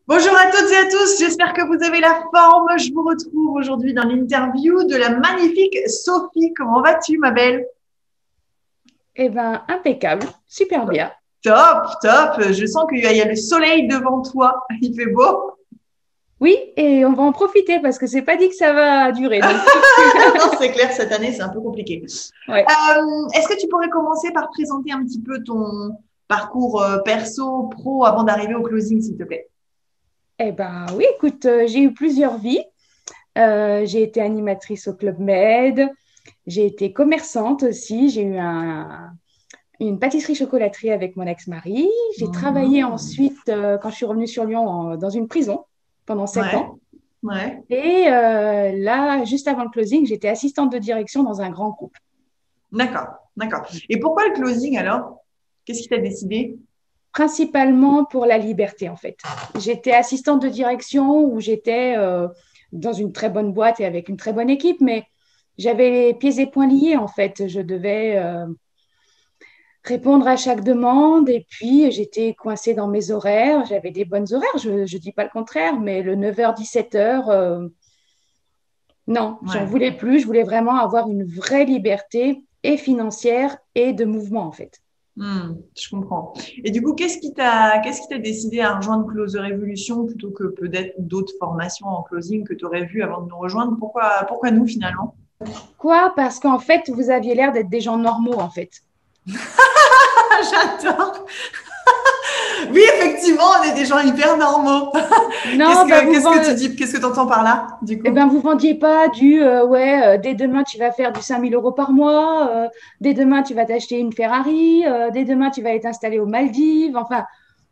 Bonjour à toutes et à tous, j'espère que vous avez la forme. Je vous retrouve aujourd'hui dans l'interview de la magnifique Sophie. Comment vas-tu, ma belle? Eh ben, impeccable, super bien. Top, top. Je sens qu'il y a le soleil devant toi. Il fait beau. Oui, et on va en profiter parce que c'est pas dit que ça va durer. Donc, Non, c'est clair, cette année, c'est un peu compliqué. ouais. Est-ce que tu pourrais commencer par présenter un petit peu ton parcours perso, pro, avant d'arriver au closing, s'il te plaît? Eh ben, oui, écoute, j'ai eu plusieurs vies. J'ai été animatrice au Club Med, j'ai été commerçante aussi, j'ai eu une pâtisserie-chocolaterie avec mon ex-mari. J'ai travaillé Mhm. ensuite, quand je suis revenue sur Lyon, dans une prison pendant 7 ans. Ouais, ouais. Et là, juste avant le closing, j'étais assistante de direction dans un grand groupe. D'accord, d'accord. Et pourquoi le closing alors? Qu'est-ce qui t'a décidé? Principalement pour la liberté, en fait. J'étais assistante de direction où j'étais dans une très bonne boîte et avec une très bonne équipe, mais j'avais les pieds et poings liés, en fait. Je devais répondre à chaque demande et puis j'étais coincée dans mes horaires. J'avais des bonnes horaires, je ne dis pas le contraire, mais le 9h-17h, non, j'en Ouais. voulais plus. Je voulais vraiment avoir une vraie liberté et financière et de mouvement, en fait. Je comprends. Et du coup, qu'est-ce qui t'a décidé à rejoindre Closer Evolution plutôt que peut-être d'autres formations en closing que tu aurais vues avant de nous rejoindre? Pourquoi nous finalement? Quoi? Parce qu'en fait, vous aviez l'air d'être des gens normaux, en fait. Ah, j'adore. Oui, effectivement, on est des gens hyper normaux. Non, bah Qu'est-ce que tu dis? Qu'est-ce que tu entends par là, du coup? vous vendiez pas du ouais, dès demain tu vas faire du 5 000 € par mois, dès demain tu vas t'acheter une Ferrari, dès demain tu vas être installé aux Maldives, enfin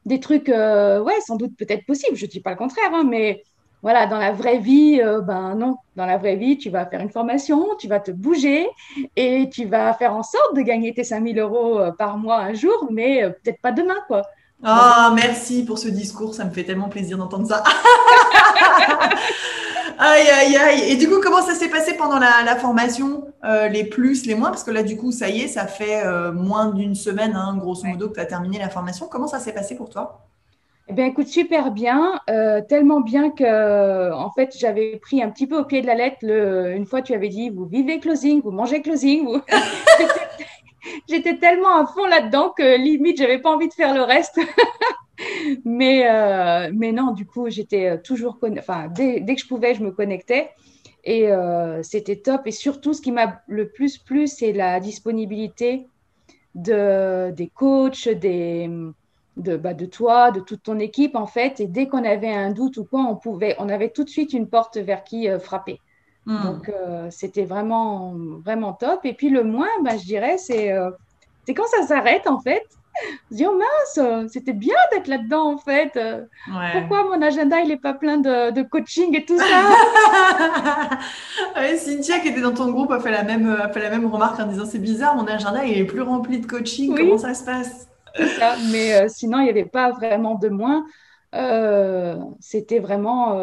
des trucs, ouais, sans doute peut-être possible, je dis pas le contraire, hein, mais voilà, dans la vraie vie, ben non, dans la vraie vie, tu vas faire une formation, tu vas te bouger et tu vas faire en sorte de gagner tes 5 000 € par mois un jour, mais peut-être pas demain, quoi. Donc, Ah, merci pour ce discours, ça me fait tellement plaisir d'entendre ça. Aïe, aïe, aïe. Et du coup, comment ça s'est passé pendant la formation? Les plus, les moins? Parce que là, du coup, ça y est, ça fait moins d'une semaine, hein, grosso ouais. modo, que tu as terminé la formation. Comment ça s'est passé pour toi? Eh bien, écoute, super bien, tellement bien que, en fait, j'avais pris un petit peu au pied de la lettre. Une fois, tu avais dit, vous vivez closing, vous mangez closing. J'étais j'étais tellement à fond là-dedans que limite, j'avais pas envie de faire le reste. Mais non, du coup, j'étais toujours, enfin, dès que je pouvais, je me connectais. Et c'était top. Et surtout, ce qui m'a le plus plu, c'est la disponibilité des coachs, de toi, de toute ton équipe, en fait. Et dès qu'on avait un doute ou quoi, on avait tout de suite une porte vers qui frapper. Hmm. Donc, c'était vraiment, vraiment top. Et puis, le moins, ben, je dirais, c'est quand ça s'arrête, en fait. Je dis, oh mince, c'était bien d'être là-dedans, en fait. Ouais. Pourquoi mon agenda, il n'est pas plein de coaching et tout ça? Ouais, Cynthia, qui était dans ton groupe, a fait la même remarque en disant, c'est bizarre, mon agenda, il est plus rempli de coaching. Oui, Comment ça se passe? c'est ça. Mais sinon, il n'y avait pas vraiment de moins. C'était vraiment,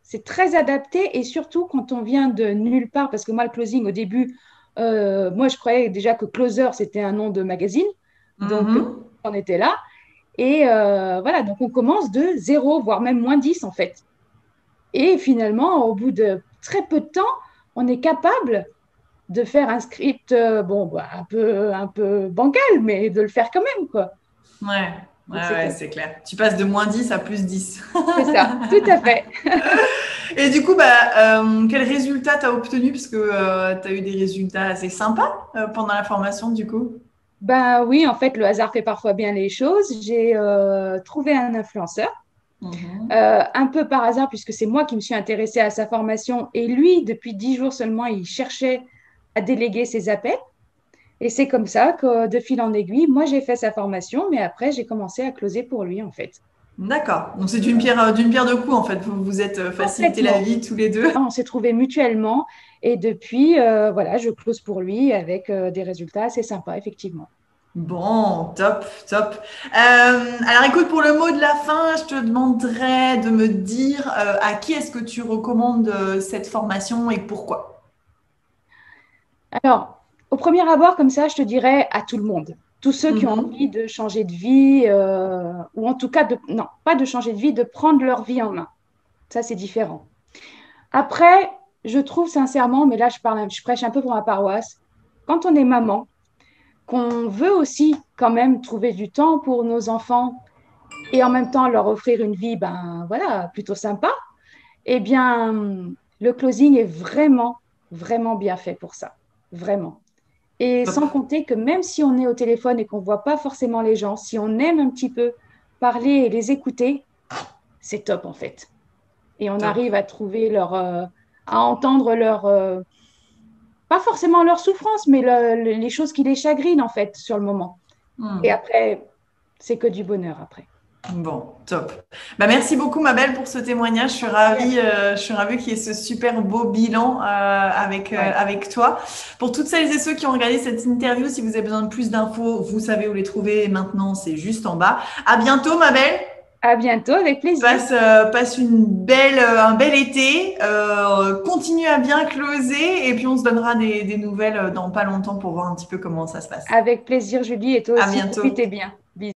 c'est très adapté et surtout quand on vient de nulle part, parce que moi, le closing au début, moi, je croyais déjà que Closer, c'était un nom de magazine. Donc, Mhm. on était là. Et voilà, donc on commence de zéro, voire même -10 en fait. Et finalement, au bout de très peu de temps, on est capable de faire un script, bon, bah, un peu bancal, mais de le faire quand même, quoi. Ouais, ouais, Donc, c'est ouais, top. c'est clair. Tu passes de -10 à +10. C'est ça, tout à fait. Et du coup, quel résultat tu as obtenu? Parce que tu as eu des résultats assez sympas pendant la formation, du coup. Ben oui, en fait, le hasard fait parfois bien les choses. J'ai trouvé un influenceur, Mhm. un peu par hasard, puisque c'est moi qui me suis intéressée à sa formation. Et lui, depuis 10 jours seulement, il cherchait à déléguer ses appels. Et c'est comme ça que, de fil en aiguille, moi, j'ai fait sa formation, mais après, j'ai commencé à closer pour lui, en fait. D'accord. Donc c'est d'une pierre deux coups, en fait. Vous vous êtes facilité la Complètement. vie tous les deux. On s'est trouvés mutuellement. Et depuis, voilà, je close pour lui avec des résultats assez sympas, effectivement. Bon, top, top. Alors écoute, pour le mot de la fin, je te demanderais de me dire à qui est-ce que tu recommandes cette formation et pourquoi? Alors, au premier abord, comme ça, je te dirais à tout le monde. tous ceux qui ont Mhm. envie de changer de vie, ou en tout cas, non, pas de changer de vie, de prendre leur vie en main. Ça, c'est différent. Après, je trouve sincèrement, mais là, je prêche un peu pour ma paroisse, quand on est maman, qu'on veut aussi quand même trouver du temps pour nos enfants et en même temps leur offrir une vie, ben voilà, plutôt sympa, eh bien, le closing est vraiment, vraiment bien fait pour ça. Vraiment. Et Top. sans compter que même si on est au téléphone et qu'on ne voit pas forcément les gens, si on aime un petit peu parler et les écouter, c'est top en fait. Et on Top. arrive à trouver à entendre pas forcément leur souffrance, mais les choses qui les chagrinent en fait sur le moment. Et Hmm. après, c'est que du bonheur après. Bon, top. Bah, merci beaucoup, ma belle, pour ce témoignage. Je suis ravie qu'il y ait ce super beau bilan Ouais. avec toi. Pour toutes celles et ceux qui ont regardé cette interview, si vous avez besoin de plus d'infos, vous savez où les trouver. Et maintenant, c'est juste en bas. À bientôt, ma belle. À bientôt, avec plaisir. Passe un bel été. Continue à bien closer et puis on se donnera des nouvelles dans pas longtemps pour voir un petit peu comment ça se passe. Avec plaisir, Julie, et toi À aussi, bientôt. profitez bien. Bisous.